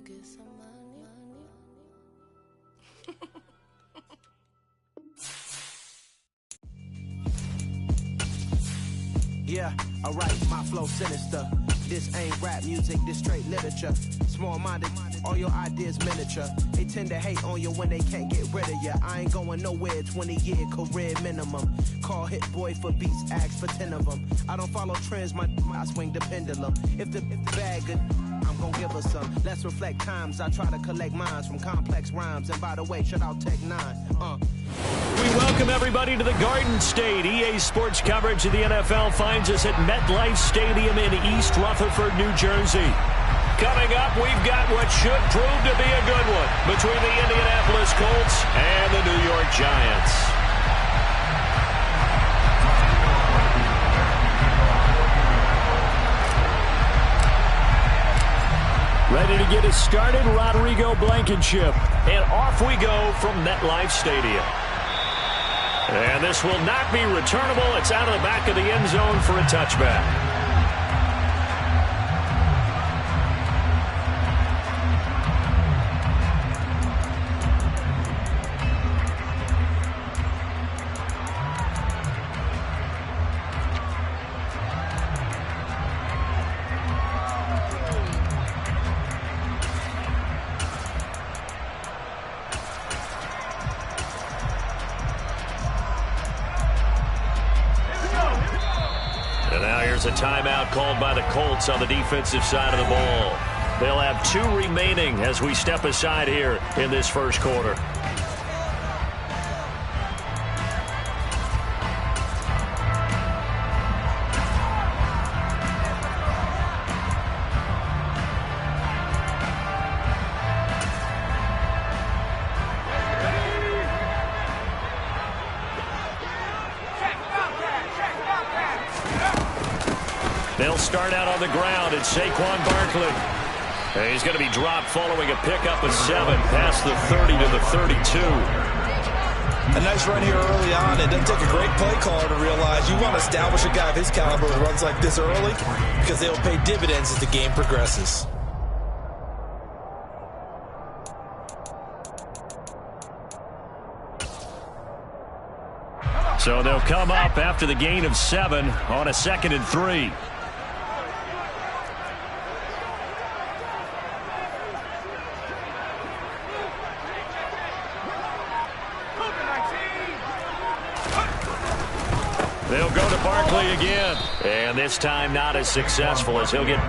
get some money. Yeah, alright, my flow sinister. This ain't rap music, this straight literature. Small-minded, all your ideas miniature. They tend to hate on you when they can't get rid of you. I ain't going nowhere, 20-year career minimum. Call Hit Boy for beats, ask for 10 of them. I don't follow trends, I swing the pendulum. If the bag good, I'm gon' give her some. Let's reflect times, I try to collect minds from complex rhymes. And by the way, shout out Tech 9. We welcome everybody to the Garden State. EA Sports coverage of the NFL finds us at MetLife Stadium in East Rutherford, New Jersey. Coming up, we've got what should prove to be a good one between the Indianapolis Colts and the New York Giants. Ready to get us started, Rodrigo Blankenship. And off we go from MetLife Stadium. And this will not be returnable. It's out of the back of the end zone for a touchback. A timeout called by the Colts on the defensive side of the ball. They'll have 2 remaining as we step aside here in this first quarter. They'll start out on the ground. It's Saquon Barkley. And he's going to be dropped following a pickup of 7 past the 30 to the 32. A nice run here early on. It doesn't take a great play caller to realize you want to establish a guy of his caliber who runs like this early because they will pay dividends as the game progresses. So they'll come up after the gain of 7 on a 2nd and 3. They'll go to Barkley again. And this time not as successful as he'll get.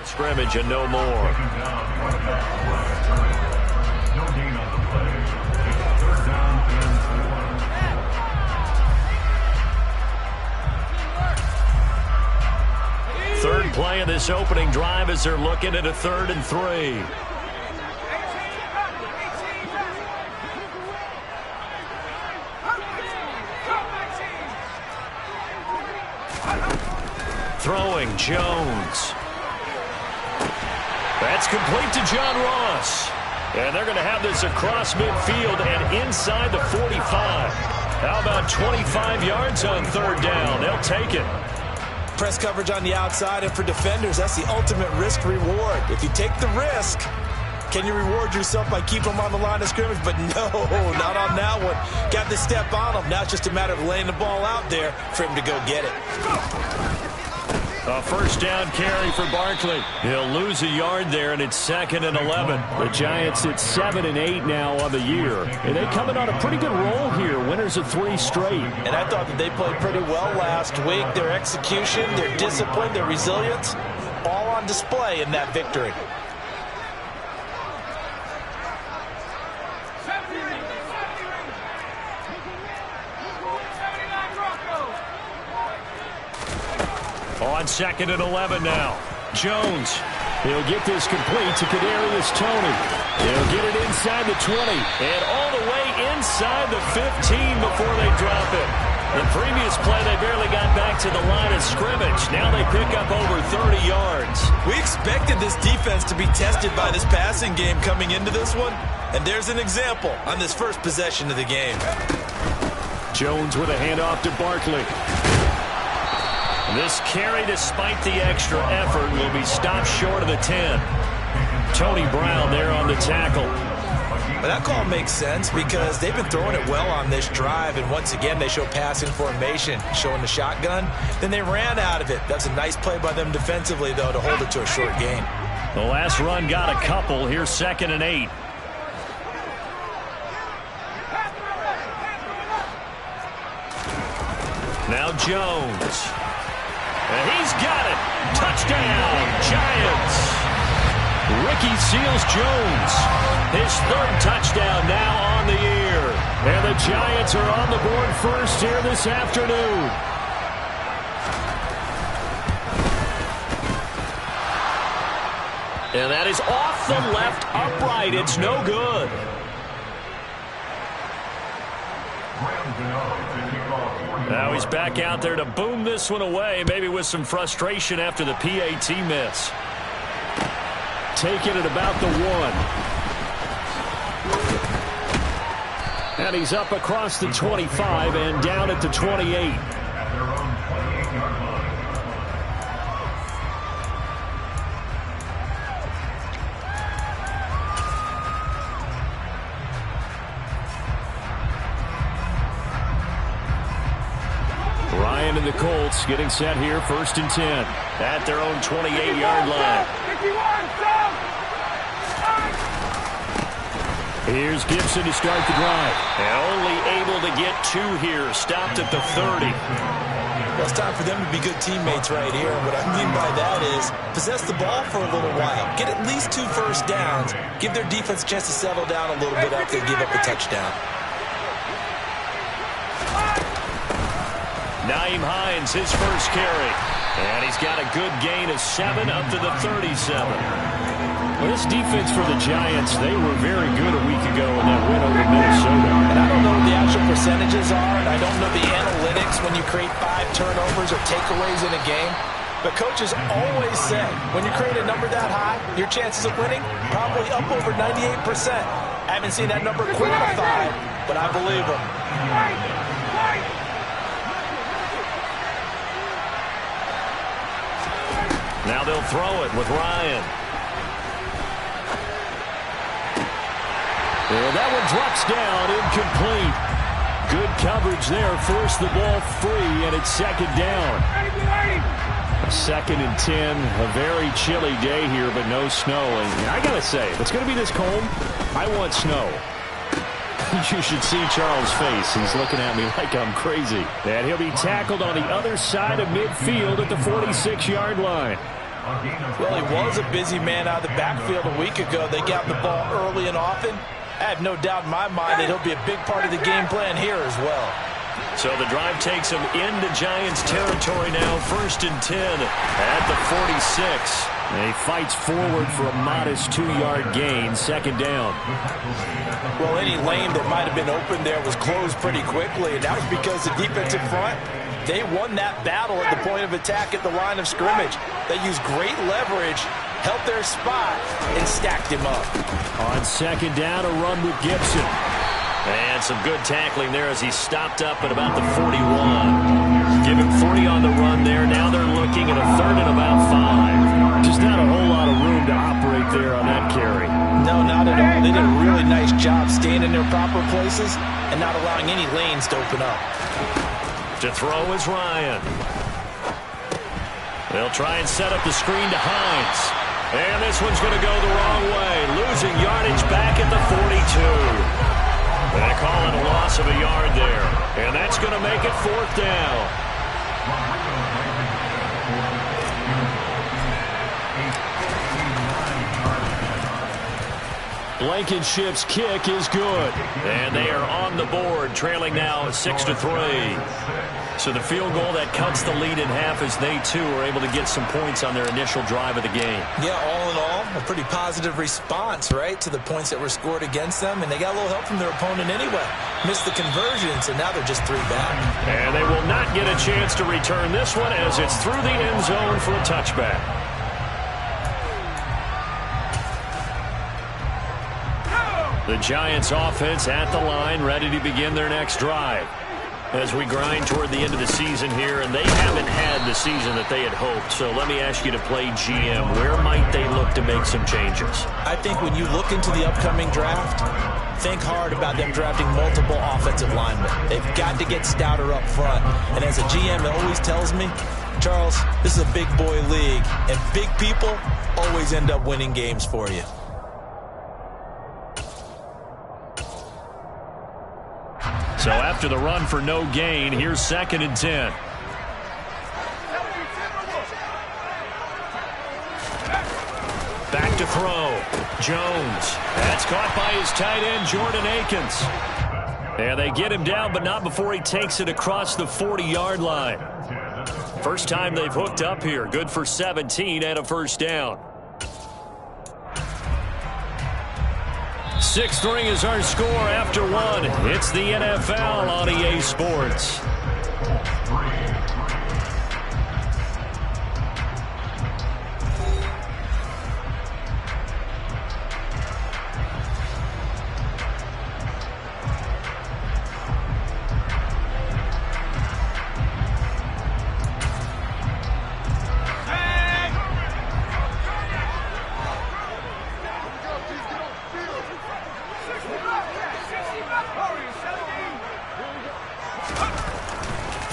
Scrimmage and no more. No gain on the play. Third down and 4. Third play of this opening drive as they're looking at a 3rd and 3. Throwing Jones. That's complete to John Ross. And they're going to have this across midfield and inside the 45. How about 25 yards on 3rd down? They'll take it. Press coverage on the outside, and for defenders, that's the ultimate risk-reward. If you take the risk, can you reward yourself by keeping them on the line of scrimmage? But no, not on that one. Got to step on them. Now it's just a matter of laying the ball out there for him to go get it. A first down carry for Barkley. He'll lose a yard there, and it's 2nd and 11. The Giants at 7 and 8 now on the year. And they coming on a pretty good roll here. Winners of 3 straight. And I thought that they played pretty well last week. Their execution, their discipline, their resilience, all on display in that victory. On 2nd and 11 now. Jones. He'll get this complete to Kadarius Toney. He'll get it inside the 20 and all the way inside the 15 before they drop it. The previous play, they barely got back to the line of scrimmage. Now they pick up over 30 yards. We expected this defense to be tested by this passing game coming into this one, and there's an example on this first possession of the game. Jones with a handoff to Barkley. This carry, despite the extra effort, will be stopped short of the 10. Tony Brown there on the tackle. But that call makes sense because they've been throwing it well on this drive, and once again they show passing formation, showing the shotgun. Then they ran out of it. That's a nice play by them defensively, though, to hold it to a short gain. The last run got a couple. Here's 2nd and 8. Now Jones. And he's got it. Touchdown, Giants. Ricky Seals-Jones. His 3rd touchdown now on the year. And the Giants are on the board first here this afternoon. And that is off the left upright. It's no good. Now he's back out there to boom this one away, maybe with some frustration after the PAT miss. Taking it about the 1. And he's up across the 25 and down at the 28. Ryan and the Colts getting set here, 1st and 10 at their own 28-yard line. Here's Gibson to start the drive. And only able to get 2 here, stopped at the 30. Well, it's time for them to be good teammates right here. And what I mean by that is possess the ball for a little while. Get at least 2 first downs. Give their defense a chance to settle down a little bit after they give up a touchdown. Nyheim Hines, his first carry. And he's got a good gain of 7 up to the 37. Well, this defense for the Giants, they were very good a week ago in that win over Minnesota. And I don't know what the actual percentages are, and I don't know the analytics when you create 5 turnovers or takeaways in a game. But coaches always say, when you create a number that high, your chances of winning probably up over 98%. I haven't seen that number quantified, but I believe them. Now they'll throw it with Ryan. Well, that one drops down, incomplete. Good coverage there, forced the ball free, and it's 2nd down. 2nd and 10, a very chilly day here, but no snow. And I gotta say, if it's gonna be this cold, I want snow. You should see Charles' face. He's looking at me like I'm crazy. And he'll be tackled on the other side of midfield at the 46-yard line. Well, he was a busy man out of the backfield a week ago. They got the ball early and often. I have no doubt in my mind that he'll be a big part of the game plan here as well. So the drive takes him into Giants territory now, 1st and 10 at the 46. And he fights forward for a modest 2-yard gain, 2nd down. Well, any lane that might have been open there was closed pretty quickly, and that was because the defensive front, they won that battle at the point of attack at the line of scrimmage. They used great leverage, held their spot, and stacked him up. On 2nd down, a run with Gibson. And some good tackling there as he stopped up at about the 41. Give him 40 on the run there. Now they're looking at a 3rd and about 5. Just not a whole lot of room to operate there on that carry. No, not at all. They did a really nice job staying in their proper places and not allowing any lanes to open up. To throw is Ryan. They'll try and set up the screen to Hines. And this one's going to go the wrong way. Losing yardage back at the 42. They call it a loss of a yard there. And that's going to make it 4th down. Blankenship's kick is good. And they are on the board, trailing now 6-3. So the field goal that cuts the lead in half as they, too, are able to get some points on their initial drive of the game. Yeah, all in all, a pretty positive response, right, to the points that were scored against them. And they got a little help from their opponent anyway. Missed the conversion, so now they're just 3 back. And they will not get a chance to return this one as it's through the end zone for a touchback. The Giants offense at the line, ready to begin their next drive. As we grind toward the end of the season here, and they haven't had the season that they had hoped. So let me ask you to play GM. Where might they look to make some changes? I think when you look into the upcoming draft, think hard about them drafting multiple offensive linemen. They've got to get stouter up front. And as a GM, it always tells me, Charles, this is a big boy league, and big people always end up winning games for you. So after the run for no gain, here's 2nd and 10. Back to throw. Jones. That's caught by his tight end, Jordan Akins. And they get him down, but not before he takes it across the 40-yard line. First time they've hooked up here. Good for 17 and a 1st down. 6-3 is our score after 1. It's the NFL on EA Sports.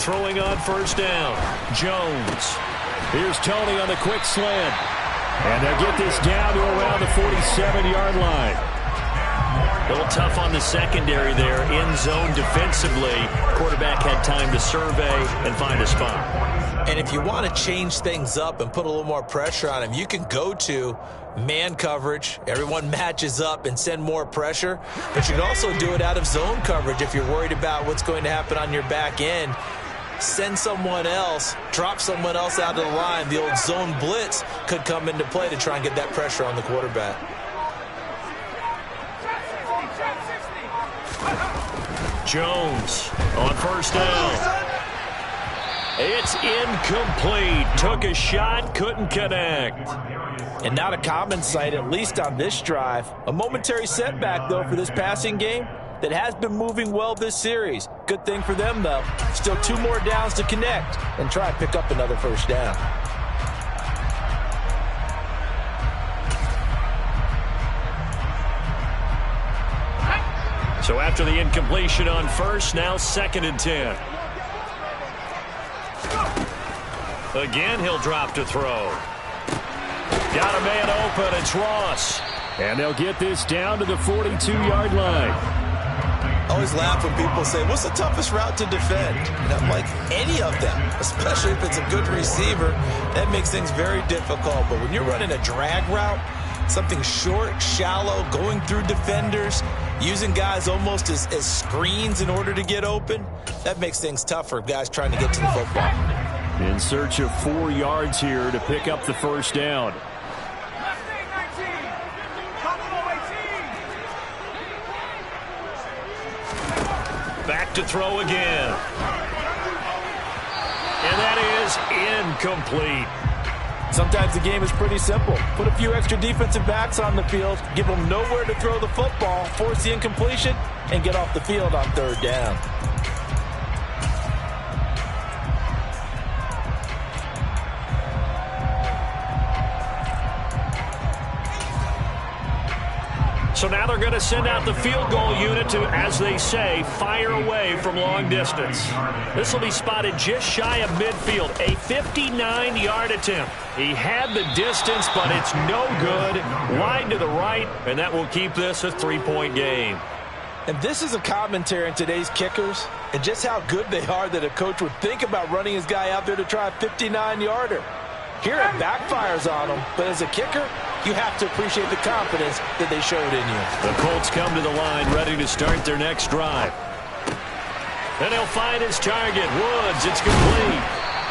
Throwing on 1st down, Jones. Here's Tony on the quick slant. And they'll get this down to around the 47-yard line. A little tough on the secondary there, in zone defensively. Quarterback had time to survey and find a spot. And if you want to change things up and put a little more pressure on him, you can go to man coverage. Everyone matches up and send more pressure. But you can also do it out of zone coverage if you're worried about what's going to happen on your back end. Send someone else, drop someone else out of the line. The old zone blitz could come into play to try and get that pressure on the quarterback. Jones on 1st down. It's incomplete. Took a shot, couldn't connect. And not a common sight, at least on this drive. A momentary setback, though, for this passing game that has been moving well this series. Good thing for them, though. Still 2 more downs to connect and try and pick up another 1st down. So after the incompletion on 1st, now 2nd and 10. Again, he'll drop to throw. Got a man open. It's Ross. And they'll get this down to the 42-yard line. I always laugh when people say, what's the toughest route to defend? And I'm like, any of them, especially if it's a good receiver. That makes things very difficult. But when you're running a drag route, something short, shallow, going through defenders, using guys almost as screens in order to get open, that makes things tough for guys trying to get to the football. In search of 4 yards here to pick up the 1st down. Back to throw again. And that is incomplete. Sometimes the game is pretty simple. Put a few extra defensive backs on the field, give them nowhere to throw the football, force the incompletion, and get off the field on 3rd down. So now they're going to send out the field goal unit to, as they say, fire away from long distance. This will be spotted just shy of midfield. A 59-yard attempt. He had the distance, but it's no good. Wide to the right, and that will keep this a 3-point game. And this is a commentary on today's kickers and just how good they are that a coach would think about running his guy out there to try a 59-yarder. Here it backfires on him, but as a kicker, you have to appreciate the confidence that they showed in you. The Colts come to the line ready to start their next drive. And he'll find his target. Woods, it's complete.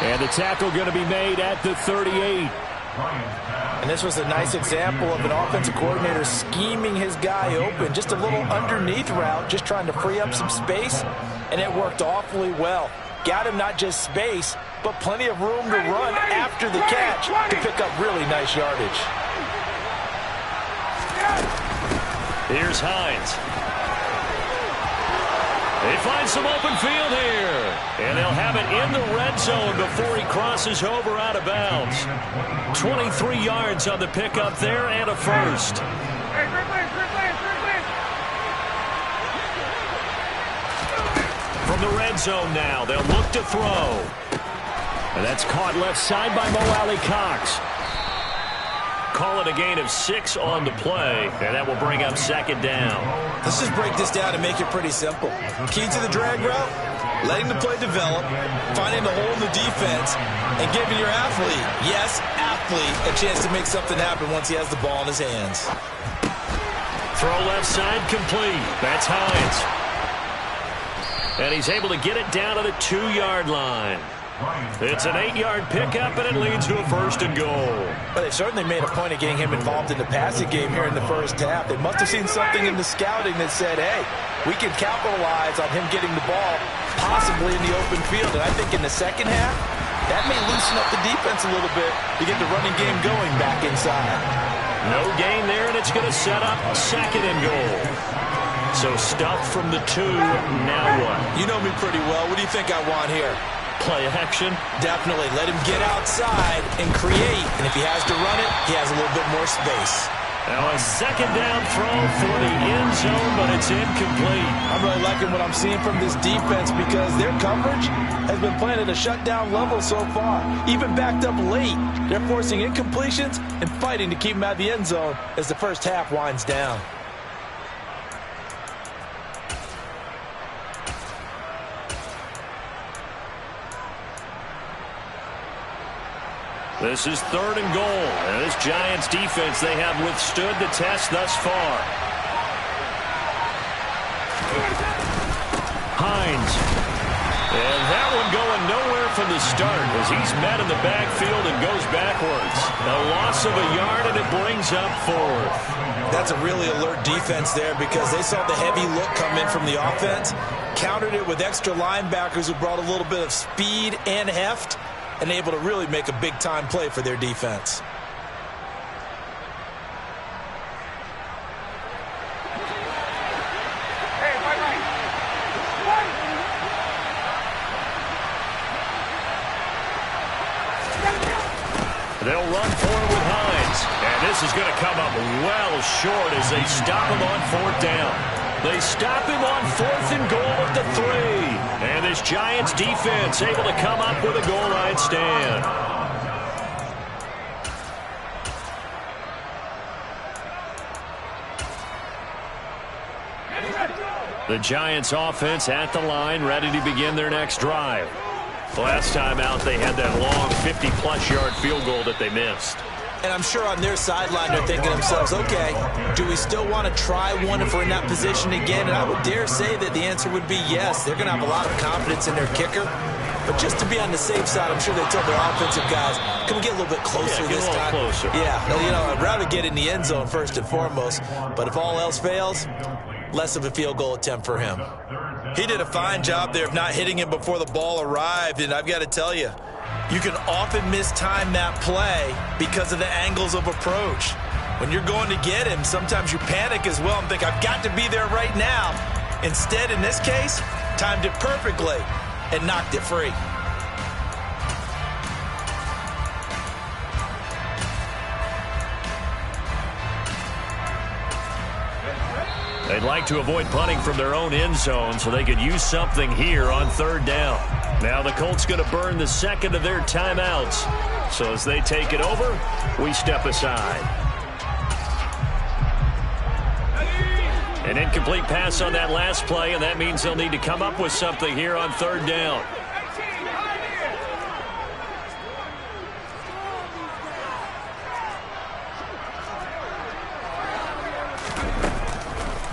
And the tackle going to be made at the 38. And this was a nice example of an offensive coordinator scheming his guy open. Just a little underneath route, just trying to free up some space, and it worked awfully well. Got him not just space, but plenty of room to run after the catch to pick up really nice yardage. Here's Hines. They find some open field here. And they'll have it in the red zone before he crosses over out of bounds. 23 yards on the pickup there and a first. From the red zone now, they'll look to throw. And that's caught left side by Mo Alley-Cox. Call it a gain of 6 on the play, and that will bring up second down. Let's just break this down and make it pretty simple. Key to the drag route, letting the play develop, finding the hole in the defense, and giving your athlete, yes, athlete, a chance to make something happen once he has the ball in his hands. Throw left side complete. That's Hines. And he's able to get it down to the 2-yard line. It's an 8-yard pickup, and it leads to a first and goal. But they certainly made a point of getting him involved in the passing game here in the first half. They must have seen something in the scouting that said, hey, we can capitalize on him getting the ball possibly in the open field. And I think in the second half, that may loosen up the defense a little bit to get the running game going back inside. No gain there, and it's going to set up second and goal. So stuff from the 2, now what? You know me pretty well. What do you think I want here? Play action? Definitely. Let him get outside and create. And if he has to run it, he has a little bit more space. Now a second down throw for the end zone, but it's incomplete. I'm really liking what I'm seeing from this defense because their coverage has been playing at a shutdown level so far. Even backed up late, they're forcing incompletions and fighting to keep them out of the end zone as the first half winds down. This is third and goal. And this Giants defense, they have withstood the test thus far. Hines. And that one going nowhere from the start as he's met in the backfield and goes backwards. A loss of a yard, and it brings up fourth. That's a really alert defense there because they saw the heavy look come in from the offense, countered it with extra linebackers who brought a little bit of speed and heft, and able to really make a big-time play for their defense. They'll run for it with Hines. And this is going to come up well short as they stop him on fourth down. They stop him on fourth and goal at the 3. And this Giants defense able to come up with a goal line stand. The Giants offense at the line, ready to begin their next drive. Last time out, they had that long 50-plus yard field goal that they missed. And I'm sure on their sideline they're thinking to themselves, okay, do we still want to try one if we're in that position again? And I would dare say that the answer would be yes. They're going to have a lot of confidence in their kicker. But just to be on the safe side, I'm sure they told their offensive guys, can we get a little bit closer this time? Closer. Yeah, you know, I'd rather get in the end zone first and foremost. But if all else fails, less of a field goal attempt for him. He did a fine job there of not hitting him before the ball arrived. And I've got to tell you, you can often mistime that play because of the angles of approach. When you're going to get him, sometimes you panic as well and think, I've got to be there right now. Instead, in this case, timed it perfectly and knocked it free. They'd like to avoid punting from their own end zone so they could use something here on third down. Now the Colts going to burn the second of their timeouts. So as they take it over, we step aside. An incomplete pass on that last play, and that means they'll need to come up with something here on third down.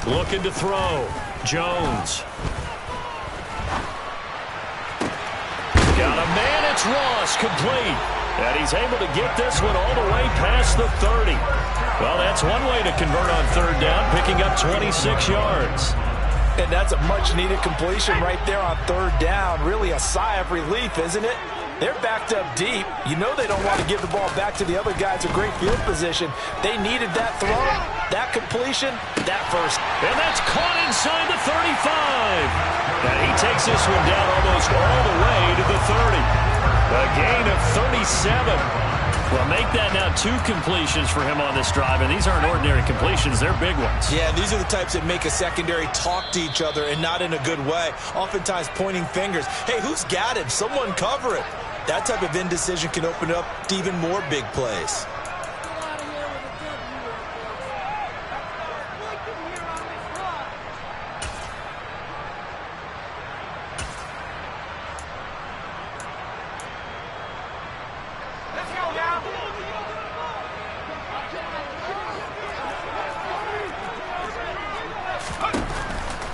Looking to throw. Jones. Got a man. It's Ross. Complete. And he's able to get this one all the way past the 30. Well, that's one way to convert on third down, picking up 26 yards. And that's a much-needed completion right there on third down. Really a sigh of relief, isn't it? They're backed up deep. You know they don't want to give the ball back to the other guys in great field position. They needed that throw, that completion, that first. And that's caught inside the 35. And he takes this one down almost all the way to the 30. A gain of 37. Well, make that now 2 completions for him on this drive, and these aren't ordinary completions. They're big ones. Yeah, these are the types that make a secondary talk to each other and not in a good way, oftentimes pointing fingers. Hey, who's got him? Someone cover it. That type of indecision can open up to even more big plays.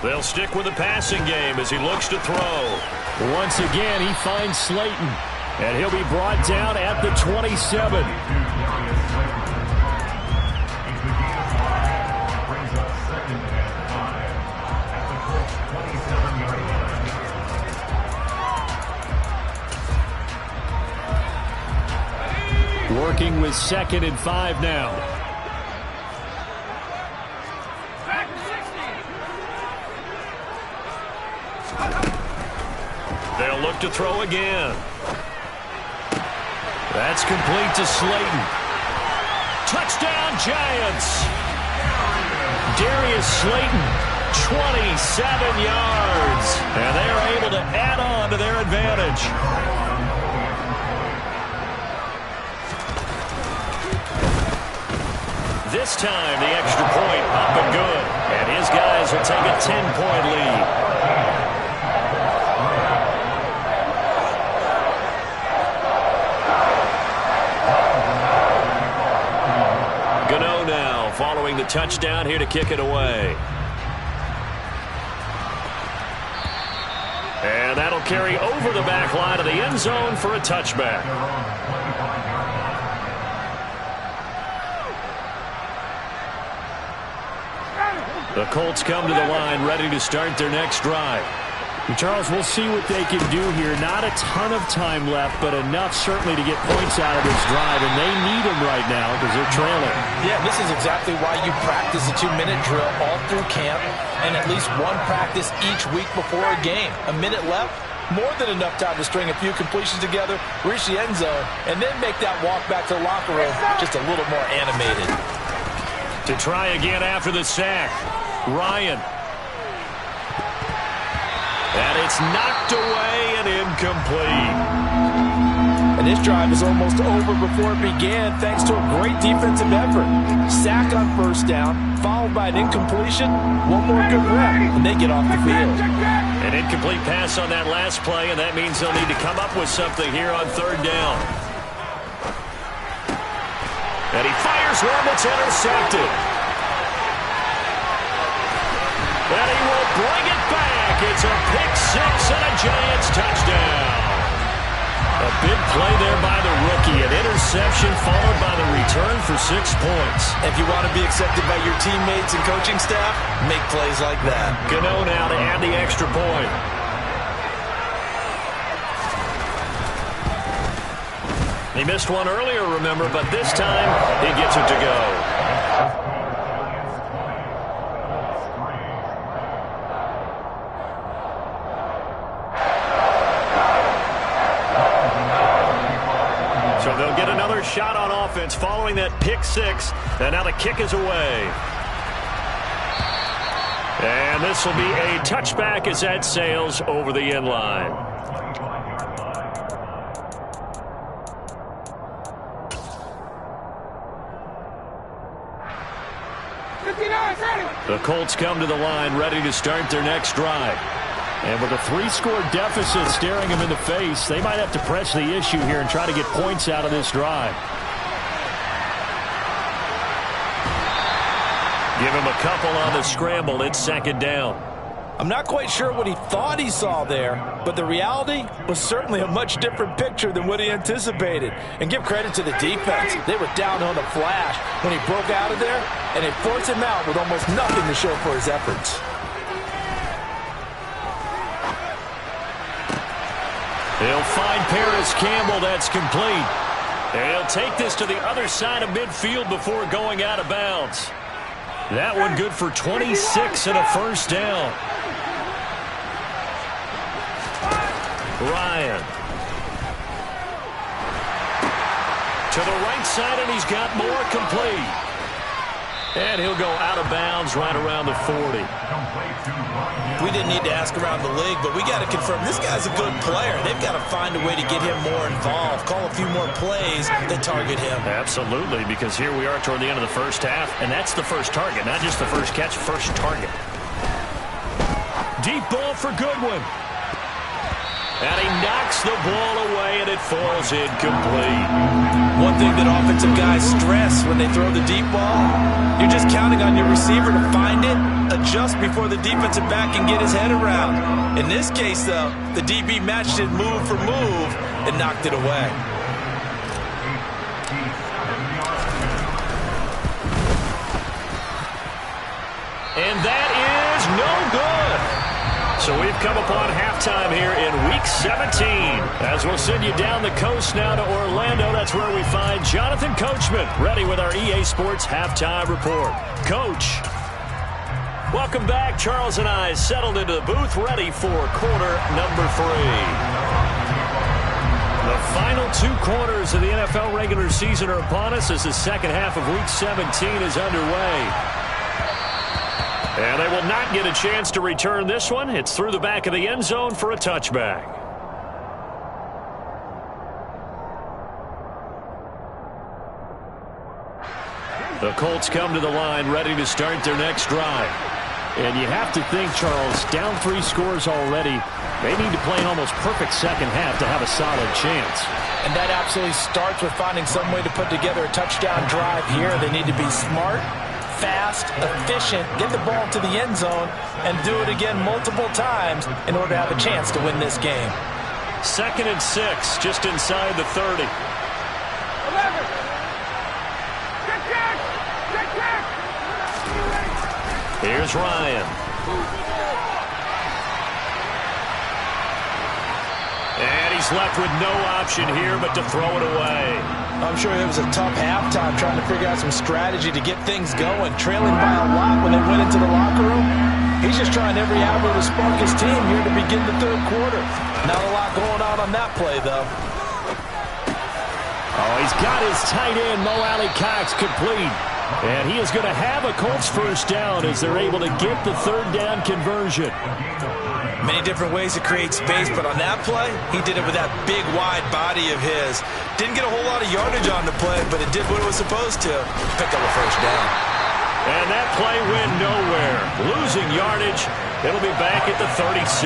They'll stick with the passing game as he looks to throw. Once again, he finds Slayton. And he'll be brought down at the 27. Working with 2nd and 5 now. They'll look to throw again. That's complete to Slayton. Touchdown, Giants. Darius Slayton, 27 yards. And they're able to add on to their advantage. This time, the extra point up and good. And his guys will take a 10-point lead. Following the touchdown here to kick it away. And that'll carry over the back line of the end zone for a touchback. The Colts come to the line ready to start their next drive. And Charles, we'll see what they can do here. Not a ton of time left, but enough certainly to get points out of this drive, and they need them right now because they're trailing. Yeah, this is exactly why you practice a 2-minute drill all through camp and at least one practice each week before a game. A minute left, more than enough time to string a few completions together, reach the end zone, and then make that walk back to the locker room just a little more animated. To try again after the sack, Ryan. And it's knocked away and incomplete. And this drive is almost over before it began thanks to a great defensive effort. Sack on first down, followed by an incompletion. One more good rep, and they get off the field. An incomplete pass on that last play, and that means they'll need to come up with something here on third down. And he fires one that's intercepted. And he will bring it back. It's a pick six and a Giants touchdown. A big play there by the rookie. An interception followed by the return for 6 points. If you want to be accepted by your teammates and coaching staff, make plays like that. Gano now to add the extra point. He missed one earlier, remember, but this time he gets it to go. So they'll get another shot on offense following that pick six, and now the kick is away. And this will be a touchback as that sails over the end line. The Colts come to the line ready to start their next drive. And with a 3-score deficit staring them in the face, they might have to press the issue here and try to get points out of this drive. Give him a couple on the scramble. It's second down. I'm not quite sure what he thought he saw there, but the reality was certainly a much different picture than what he anticipated. And give credit to the defense. They were down on the flash when he broke out of there, and they forced him out with almost nothing to show for his efforts. He'll find Paris Campbell. That's complete. And he'll take this to the other side of midfield before going out of bounds. That one good for 26 and a first down. Ryan. To the right side, and he's got more, complete. And he'll go out of bounds right around the 40. We didn't need to ask around the league, but we got to confirm this guy's a good player. They've got to find a way to get him more involved, call a few more plays that target him. Absolutely, because here we are toward the end of the first half, and that's the first target, not just the first catch, first target. Deep ball for Goodwin. And he knocks the ball away, and it falls incomplete. One thing that offensive guys stress when they throw the deep ball, you're just counting on your receiver to find it, adjust before the defensive back can get his head around. In this case, though, the DB matched it move for move and knocked it away. And that is no good. So we've come upon halftime here in Week 17. As we'll send you down the coast now to Orlando, that's where we find Jonathan Coachman, ready with our EA Sports Halftime Report. Coach, welcome back. Charles and I settled into the booth, ready for quarter number 3. The final 2 quarters of the NFL regular season are upon us as the second half of Week 17 is underway. And they will not get a chance to return this one. It's through the back of the end zone for a touchback. The Colts come to the line ready to start their next drive. And you have to think, Charles, down 3 scores already. They need to play an almost perfect second half to have a solid chance. And that absolutely starts with finding some way to put together a touchdown drive here. They need to be smart, fast, efficient, get the ball to the end zone, and do it again multiple times in order to have a chance to win this game. 2nd and 6, just inside the 30. Here's Ryan. And he's left with no option here but to throw it away. I'm sure it was a tough halftime trying to figure out some strategy to get things going. Trailing by a lot when they went into the locker room. He's just trying every avenue to spark his team here to begin the 3rd quarter. Not a lot going on that play, though. Oh, he's got his tight end, Mo Alley Cox, complete. And he is going to have a Colts first down as they're able to get the 3rd down conversion. Many different ways to create space, but on that play, he did it with that big, wide body of his. Didn't get a whole lot of yardage on the play, but it did what it was supposed to. Picked up a first down. And that play went nowhere. Losing yardage. It'll be back at the 36.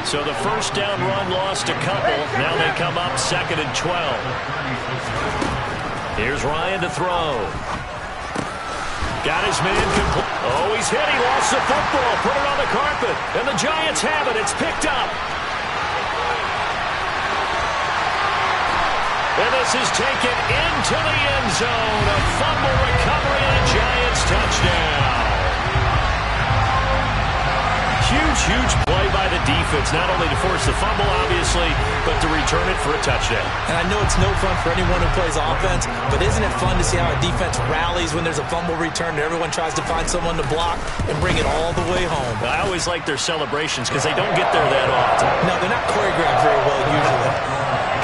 So the first down run lost a couple. Now they come up 2nd and 12. Here's Ryan to throw. Got his man complete. Oh, he's hit. He lost the football. Put it on the carpet. And the Giants have it. It's picked up. And this is taken into the end zone. A fumble recovery and a Giants touchdown. Huge play by the defense, not only to force the fumble, obviously, but to return it for a touchdown. And I know it's no fun for anyone who plays offense, but isn't it fun to see how a defense rallies when there's a fumble return and everyone tries to find someone to block and bring it all the way home? I always like their celebrations because they don't get there that often. No, they're not choreographed very well usually.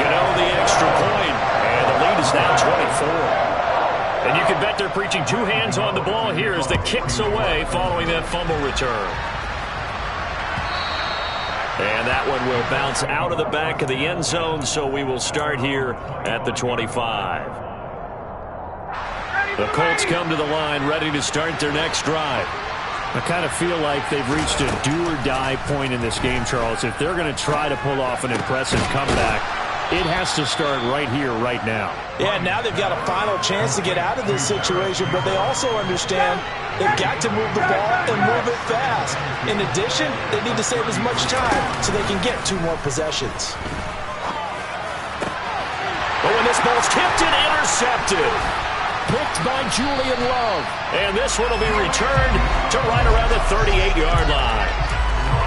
Gano the extra point, and the lead is now 24. And you can bet they're preaching two hands on the ball here as the kick's away following that fumble return. And that one will bounce out of the back of the end zone, so we will start here at the 25. The Colts come to the line ready to start their next drive. I kind of feel like they've reached a do-or-die point in this game, Charles. If they're going to try to pull off an impressive comeback, it has to start right here, right now. Yeah, now they've got a final chance to get out of this situation, but they also understand they've got to move the ball and move it fast. In addition, they need to save as much time so they can get 2 more possessions. But when this ball's tipped and intercepted. Picked by Julian Love. And this one will be returned to right around the 38-yard line.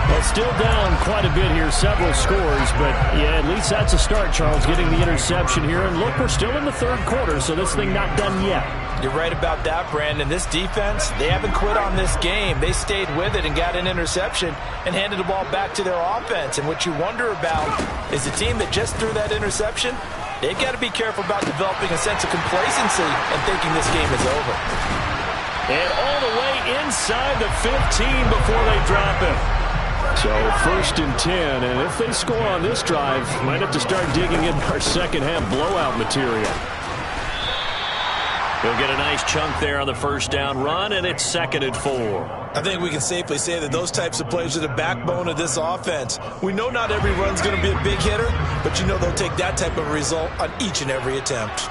Well, still down quite a bit here, several scores, but yeah, at least that's a start, Charles, getting the interception here. And look, we're still in the third quarter, so this thing not done yet. You're right about that, Brandon. This defense, they haven't quit on this game. They stayed with it and got an interception and handed the ball back to their offense. And what you wonder about is the team that just threw that interception, they've got to be careful about developing a sense of complacency and thinking this game is over. And all the way inside the 15 before they drop it. So 1st and 10, and if they score on this drive, might have to start digging in our second half blowout material. He'll get a nice chunk there on the first down run, and it's 2nd and 4. I think we can safely say that those types of plays are the backbone of this offense. We know not every run's going to be a big hitter, but you know they'll take that type of result on each and every attempt.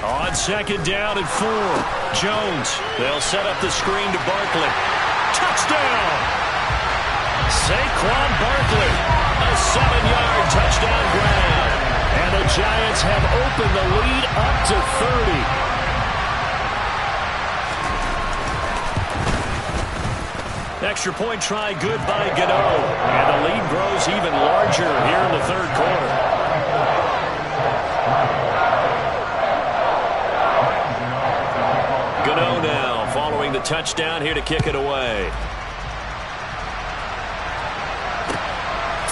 On 2nd down and 4, Jones. They'll set up the screen to Barkley. Touchdown! Saquon Barkley, a 7-yard touchdown grab. And the Giants have opened the lead up to 30. Extra point try good by Gano. And the lead grows even larger here in the third quarter. Gano now following the touchdown here to kick it away.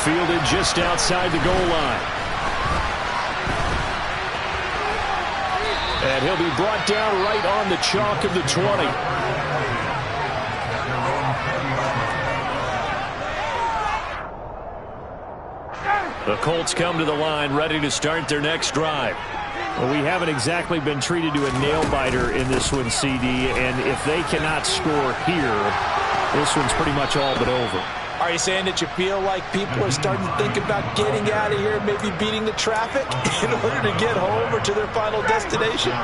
Fielded just outside the goal line. And he'll be brought down right on the chalk of the 20. The Colts come to the line ready to start their next drive. Well, we haven't exactly been treated to a nail-biter in this one, CD, and if they cannot score here, this one's pretty much all but over. Are you saying that you feel like people are starting to think about getting out of here, maybe beating the traffic in order to get home or to their final destination?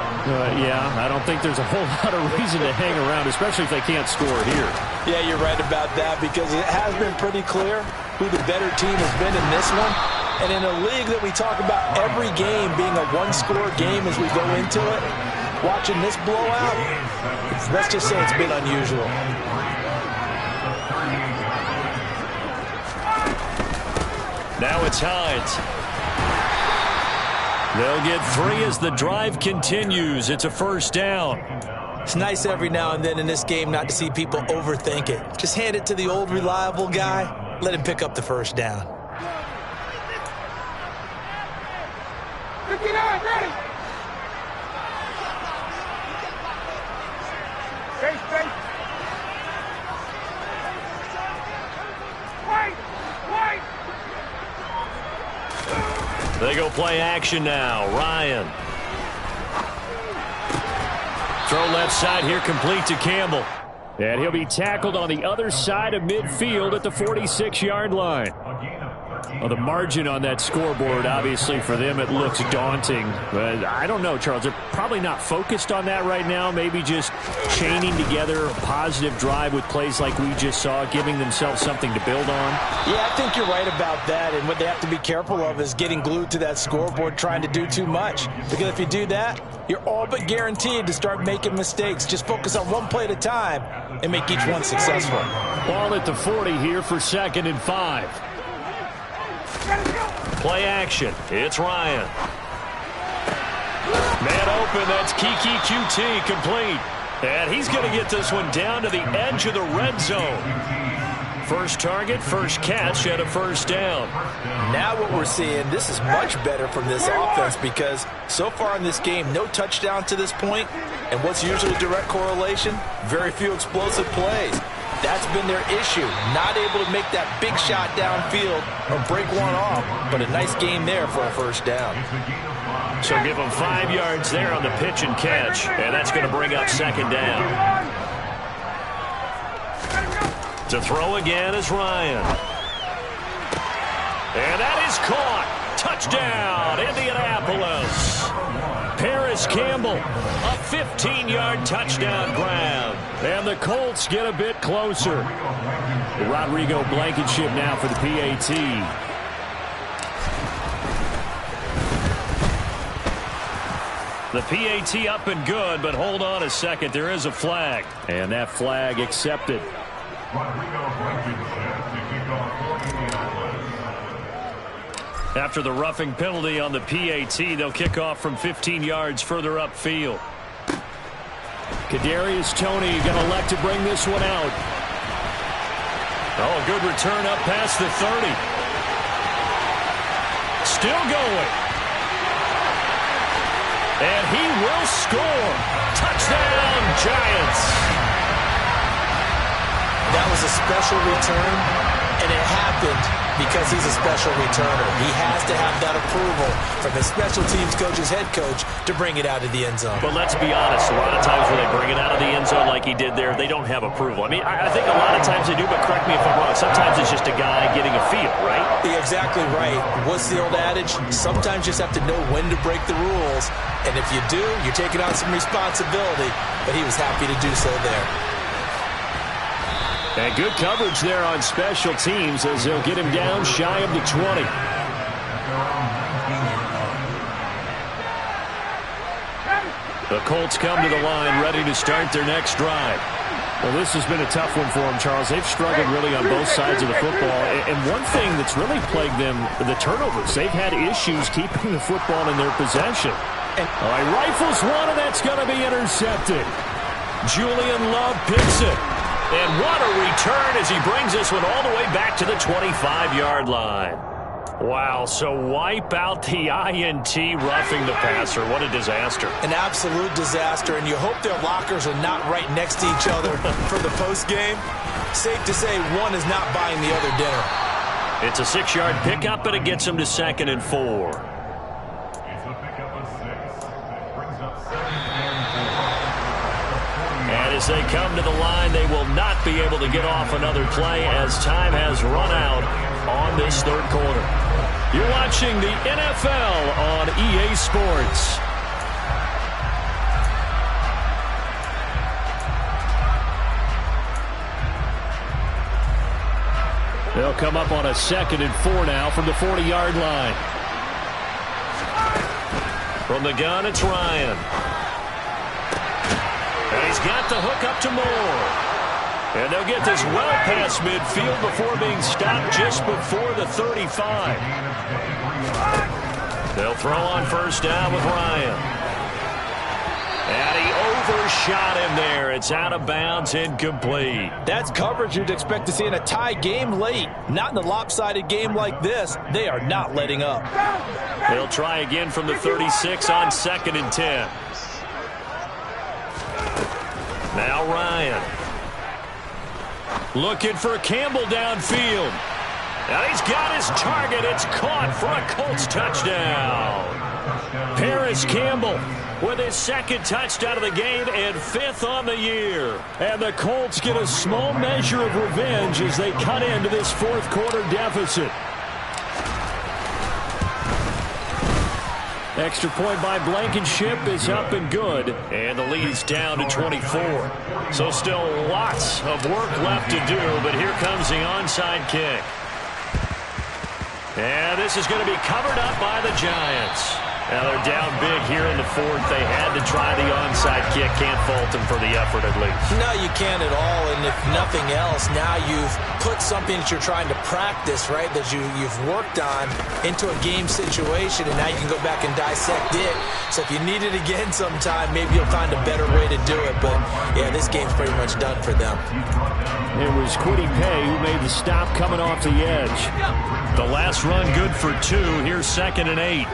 Yeah, I don't think there's a whole lot of reason to hang around, especially if they can't score here. Yeah, you're right about that because it has been pretty clear who the better team has been in this one. And in a league that we talk about every game being a one-score game as we go into it, watching this blowout, let's just say it's been unusual. Now it's Hines. They'll get 3 as the drive continues. It's a first down. It's nice every now and then in this game not to see people overthink it. Just hand it to the old reliable guy. Let him pick up the first down. They go play action now. Ryan. Throw left side here, complete to Campbell. And he'll be tackled on the other side of midfield at the 46-yard line. Well, the margin on that scoreboard, obviously, for them, it looks daunting. But I don't know, Charles. They're probably not focused on that right now. Maybe just chaining together a positive drive with plays like we just saw, giving themselves something to build on. Yeah, I think you're right about that. And what they have to be careful of is getting glued to that scoreboard trying to do too much. Because if you do that, you're all but guaranteed to start making mistakes. Just focus on one play at a time and make each one successful. Ball at the 40 here for 2nd and 5. Play action. It's Ryan. Man open. That's Kiki QT complete. And he's going to get this one down to the edge of the red zone. First target, first catch, and a first down. Now what we're seeing, this is much better from this offense because so far in this game, no touchdown to this point, and what's usually a direct correlation? Very few explosive plays. That's been their issue, not able to make that big shot downfield or break one off, but a nice game there for a first down. So give them 5 yards there on the pitch and catch, and that's going to bring up second down. To throw again is Ryan. And that is caught. Touchdown, Indianapolis. Paris Campbell, a 15-yard touchdown grab. And the Colts get a bit closer. Rodrigo Blankenship now for the PAT. The PAT up and good, but hold on a second. There is a flag. And that flag accepted. After the roughing penalty on the PAT, they'll kick off from 15 yards further upfield. Kadarius Toney going to elect to bring this one out. Oh, a good return up past the 30. Still going. And he will score. Touchdown, Giants. That was a special return, and it happened because he's a special returner. He has to have that approval from his special teams coach's head coach to bring it out of the end zone. But let's be honest, a lot of times when they bring it out of the end zone like he did there, they don't have approval. I mean, I think a lot of times they do, but correct me if I'm wrong. Sometimes it's just a guy getting a feel, right? You're exactly right. What's the old adage? Sometimes you just have to know when to break the rules, and if you do, you're taking on some responsibility, but he was happy to do so there. And good coverage there on special teams as they'll get him down shy of the 20. The Colts come to the line ready to start their next drive. Well, this has been a tough one for them, Charles. They've struggled really on both sides of the football. And one thing that's really plagued them, the turnovers. They've had issues keeping the football in their possession. All right, rifles one, and that's going to be intercepted. Julian Love picks it. And what a return as he brings this one all the way back to the 25-yard line. Wow, so wipe out the INT roughing the passer. What a disaster. An absolute disaster, and you hope their lockers are not right next to each other for the postgame. Safe to say one is not buying the other dinner. It's a 6-yard pickup, and it gets him to 2nd and 4. It's a pickup of 6. It brings up 2nd and 4. And as they come to the line, they will not be able to get off another play as time has run out on this third quarter. You're watching the NFL on EA Sports. They'll come up on a 2nd and 4 now from the 40-yard line. From the gun, it's Ryan. And he's got the hook up to Moore. And they'll get this well past midfield before being stopped just before the 35. They'll throw on first down with Ryan. And he overshot him there. It's out of bounds, incomplete. That's coverage you'd expect to see in a tie game late. Not in a lopsided game like this. They are not letting up. They'll try again from the 36 on 2nd and 10. Now Ryan. Looking for Campbell downfield. Now he's got his target. It's caught for a Colts touchdown. Paris Campbell with his 2nd touchdown of the game and 5th on the year. And the Colts get a small measure of revenge as they cut into this 4th quarter deficit. Extra point by Blankenship is up and good. And the lead's down to 24. So still lots of work left to do, but here comes the onside kick. And this is going to be covered up by the Giants. Now they're down big here in the fourth. They had to try the onside kick. Can't fault them for the effort at least. No, you can't at all. And if nothing else, now you've put something that you're trying to practice, right, that you've worked on into a game situation, and now you can go back and dissect it. So if you need it again sometime, maybe you'll find a better way to do it. But, yeah, this game's pretty much done for them. It was Kwity Paye who made the stop coming off the edge. The last run good for 2. Here's 2nd and 8.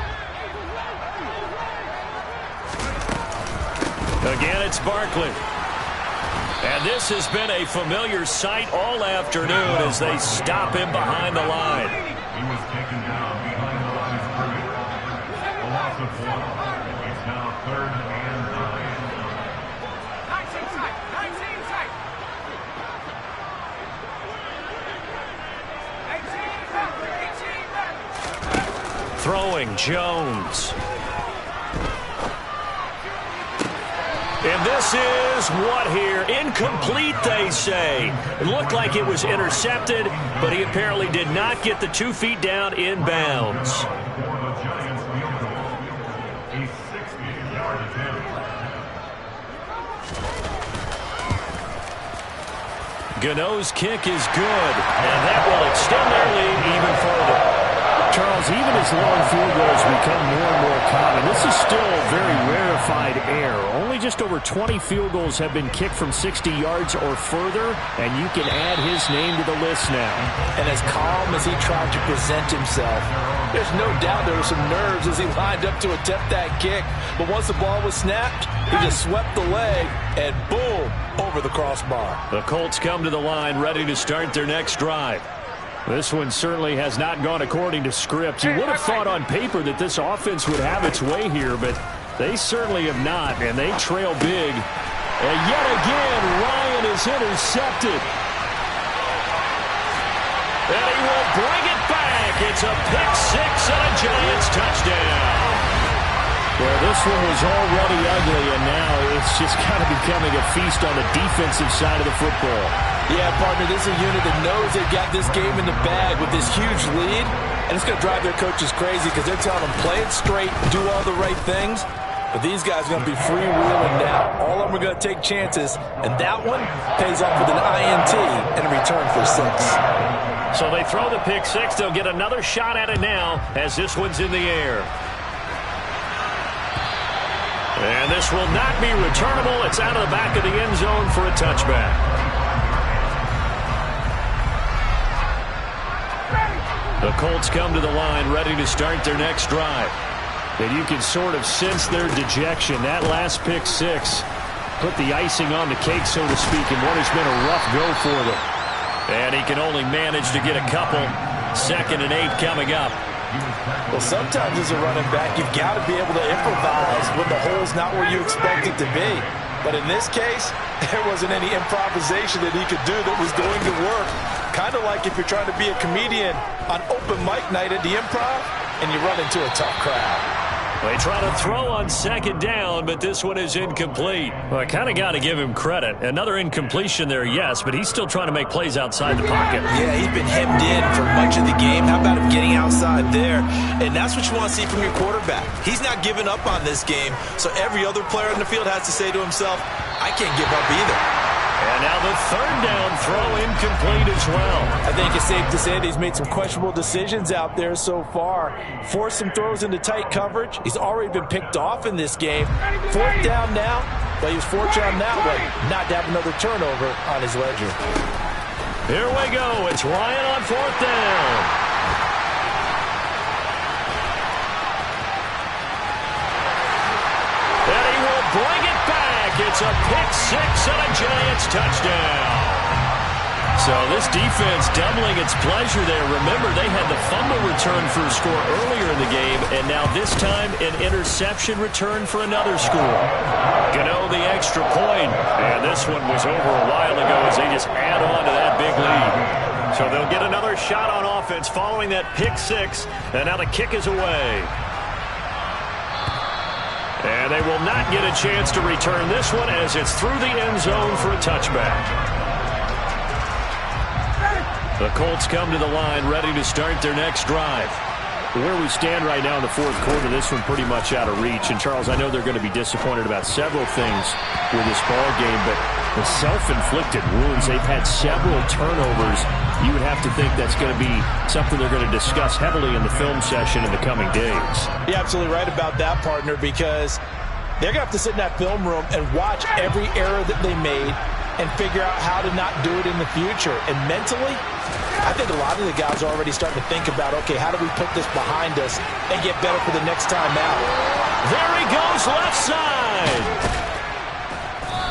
Again, it's Barkley. And this has been a familiar sight all afternoon as they stop him behind the line. He was taken down behind the line of scrimmage. A loss of 1. It's now 3rd and 9. Throwing Jones. And this is what here? Incomplete, they say. It looked like it was intercepted, but he apparently did not get the 2 feet down in bounds. For the Giants field goal. A 60-yard attempt. Gano's kick is good, and that will extend their lead even further. Charles, even as long field goals become more and more common, this is still very rarefied air. Only just over 20 field goals have been kicked from 60 yards or further, and you can add his name to the list now. And as calm as he tried to present himself, there's no doubt there were some nerves as he lined up to attempt that kick. But once the ball was snapped, he just swept the leg, and boom, over the crossbar. The Colts come to the line ready to start their next drive. This one certainly has not gone according to script. You would have thought on paper that this offense would have its way here, but they certainly have not, and they trail big. And yet again, Ryan is intercepted. And he will bring it back. It's a pick 6 and a Giants touchdown. Well, this one was already ugly, and now it's just kind of becoming a feast on the defensive side of the football. Yeah, partner, this is a unit that knows they've got this game in the bag with this huge lead, and it's going to drive their coaches crazy because they're telling them play it straight, do all the right things. But these guys are going to be freewheeling now. All of them are going to take chances, and that one pays off with an INT and a return for 6. So they throw the pick 6. They'll get another shot at it now as this one's in the air. And this will not be returnable. It's out of the back of the end zone for a touchback. The Colts come to the line ready to start their next drive. And you can sort of sense their dejection. That last pick 6 put the icing on the cake, so to speak, in what has been a rough go for them. And he can only manage to get a couple. 2nd and 8 coming up. Well, sometimes as a running back, you've got to be able to improvise when the hole's not where you expect it to be. But in this case, there wasn't any improvisation that he could do that was going to work. Kind of like if you're trying to be a comedian on open mic night at the Improv and you run into a tough crowd. They try to throw on 2nd down, but this one is incomplete. Well, I kind of got to give him credit. Another incompletion there, yes, but he's still trying to make plays outside the pocket. Yeah, he's been hemmed in for much of the game. How about him getting outside there? And that's what you want to see from your quarterback. He's not giving up on this game, so every other player in the field has to say to himself, I can't give up either. And now the 3rd down throw incomplete as well. I think it's safe to say that he's made some questionable decisions out there so far. Forced some throws into tight coverage. He's already been picked off in this game. 4th down now, but he was fortunate on that one not to have another turnover on his ledger. Here we go. It's Ryan on 4th down. And he will bring it back. It's a pick 6 and a Giants touchdown. So this defense doubling its pleasure there. Remember, they had the fumble return for a score earlier in the game, and now this time an interception return for another score. Gano the extra point, and this one was over a while ago as they just add on to that big lead. So they'll get another shot on offense following that pick 6, and now the kick is away. And they will not get a chance to return this one as it's through the end zone for a touchback. The Colts come to the line ready to start their next drive. Where we stand right now in the fourth quarter, this one pretty much out of reach. And, Charles, I know they're going to be disappointed about several things with this ball game, but the self-inflicted wounds, they've had several turnovers. You would have to think that's going to be something they're going to discuss heavily in the film session in the coming days. You're absolutely right about that, partner, because they're going to have to sit in that film room and watch every error that they made and figure out how to not do it in the future. And mentally, I think a lot of the guys are already starting to think about, okay, how do we put this behind us and get better for the next time out? There he goes, left side.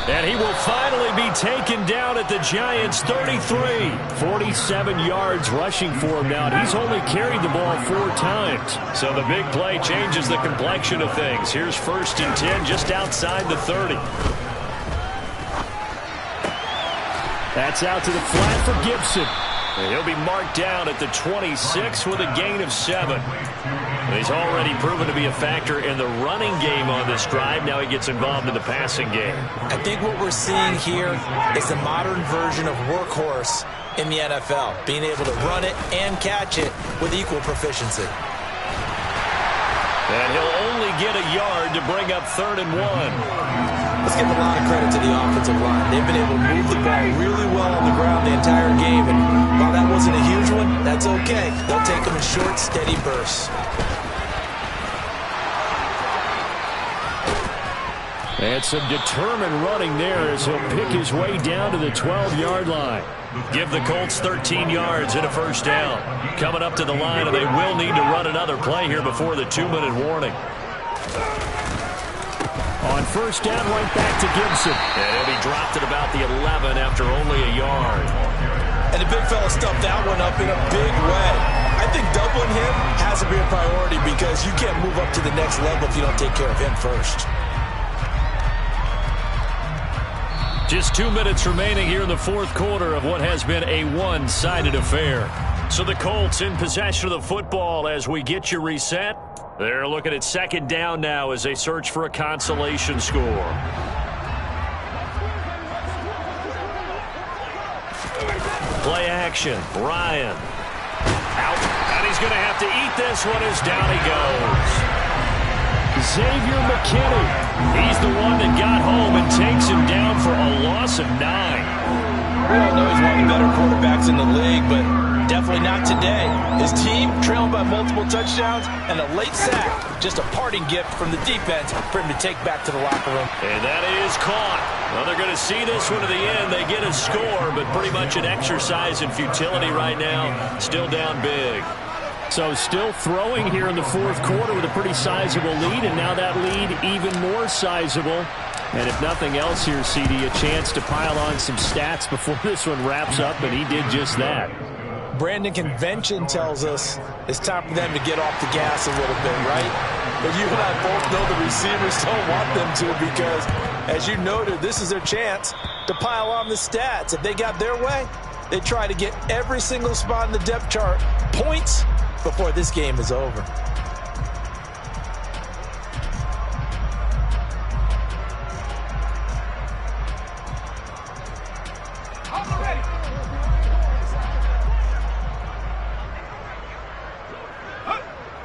And he will finally be taken down at the Giants' 33. 47 yards rushing for him now, and he's only carried the ball 4 times. So the big play changes the complexion of things. Here's 1st and 10 just outside the 30. That's out to the flat for Gibson. And he'll be marked down at the 26 with a gain of 7. And he's already proven to be a factor in the running game on this drive. Now he gets involved in the passing game. I think what we're seeing here is the modern version of workhorse in the NFL, being able to run it and catch it with equal proficiency. And he'll only get a yard to bring up 3rd and 1. Let's give a lot of credit to the offensive line. They've been able to move the ball really well on the ground the entire game. And while that wasn't a huge one, that's okay. They'll take them in short, steady bursts. And some determined running there as he'll pick his way down to the 12-yard line. Give the Colts 13 yards and a 1st down. Coming up to the line, and they will need to run another play here before the 2-minute warning. On 1st down, right back to Gibson. And he'll be dropped at about the 11 after only a yard. And the big fella stuffed that one up in a big way. I think doubling him has to be a priority because you can't move up to the next level if you don't take care of him first. Just 2 minutes remaining here in the fourth quarter of what has been a one-sided affair. So the Colts in possession of the football as we get you reset. They're looking at 2nd down now as they search for a consolation score. Play action. Ryan. Out. And he's going to have to eat this one as down he goes. Xavier McKinney. He's the one that got home and takes him down for a loss of 9. We all know he's one of the better quarterbacks in the league, but definitely not today. His team trailing by multiple touchdowns and a late sack. Just a parting gift from the defense for him to take back to the locker room. And that is caught. Well, they're going to see this one to the end. They get a score, but pretty much an exercise in futility right now. Still down big. So still throwing here in the fourth quarter with a pretty sizable lead, and now that lead even more sizable. And if nothing else here, CD, a chance to pile on some stats before this one wraps up, and he did just that. Brandon, convention tells us it's time for them to get off the gas a little bit, right? But you and I both know the receivers don't want them to because, as you noted, this is their chance to pile on the stats. If they got their way, they try to get every single spot in the depth chart points before this game is over.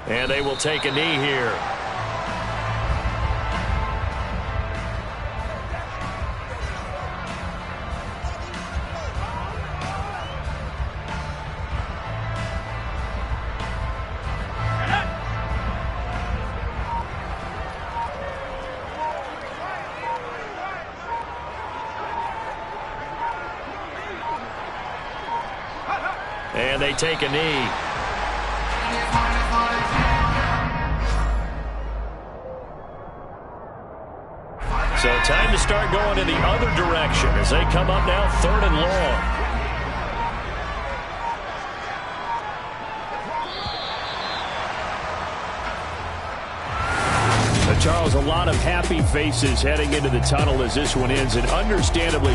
And they will take a knee here. And they take a knee. So time to start going in the other direction as they come up now 3rd and long. Charles, a lot of happy faces heading into the tunnel as this one ends, and understandably